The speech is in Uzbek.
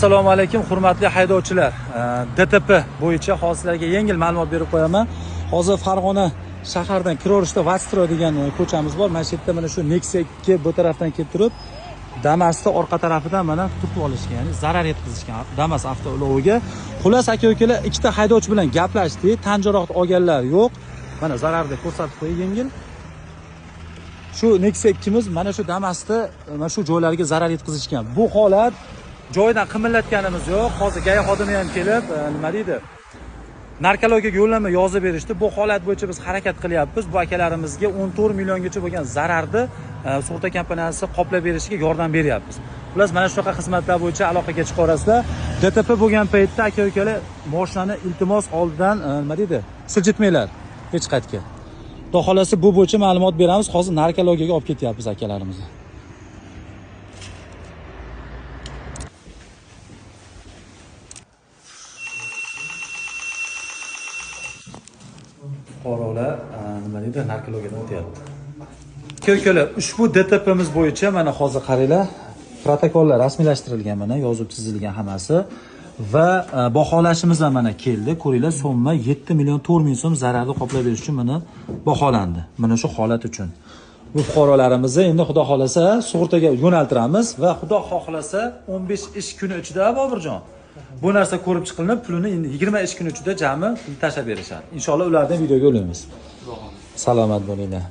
Assalomu alaykum hurmatli haydovchilar. DTP bo'yicha hozirlarga yengil ma'lumot berib qo'yaman. Hozir Farg'ona shahardan kiraverishda Vastro degan ko'chamiz bor. Mana shu yerda mana shu Nexia 2 bu tarafdan kelib turib, Damas'ni orqa tarafidan mana turtib olishgan, ya'ni zarar yetkazishgan Damas avtouloviga. Xullas aka-ukalar ikkita haydovchi bilan gaplashdik, tan jarohat olganlar yo'q. Mana zararni ko'rsatib qo'ying yengil. Shu Nexia 2miz mana shu Damas'da mana shu joylarga zarar yetkazishgan. Bu holat joyidan qimillatganimiz yo'q. Hozir GAI xodimi ham kelib, nima deydi? Narkologiyaga yo'llanma yozib berishdi. Bu holat bo'yicha biz harakat qilyapmiz. Bu akalarimizga 14 milliongacha bo'lgan zararni sug'urta kompaniyasi qoplab berishiga yordam beryapmiz. Xullas mana shunaqa xizmatlar bo'yicha aloqaga chiqarasizlar. DTP bo'lgan paytda aka-ukalar mashinani iltimos oldidan nima deydi? Siljitmanglar hech qaytga. Xudo xolasa bu bo'yicha ma'lumot beramiz. Hozir narkologiyaga olib ketyapmiz akalarimizni. Fuqarolar nima deydi, narkologiyadan o'tyapti. Aka-ukalar, ushbu DTPmiz bo'yicha mana hozir qaranglar, protokollar rasmiylashtirilgan, mana yozib chizilgan hammasi va baholashimiz ham mana keldi. Ko'ringlar, summa 7 million 4 ming so'm zararni qoplab berish uchun mana baholandi. Mana shu holat uchun. Bu fuqarolarimizni endi xudo xolasa sug'urtaga yo'naltiramiz va xudo xohlasa 15 ish kuni ichida Bobirjon bu narsa ko'rib chiqilib, pulini 20 ish kuni ichida jami tashlab berishadi. Inshaalloh ulardan videoga olamiz. Salomat bo'linglar.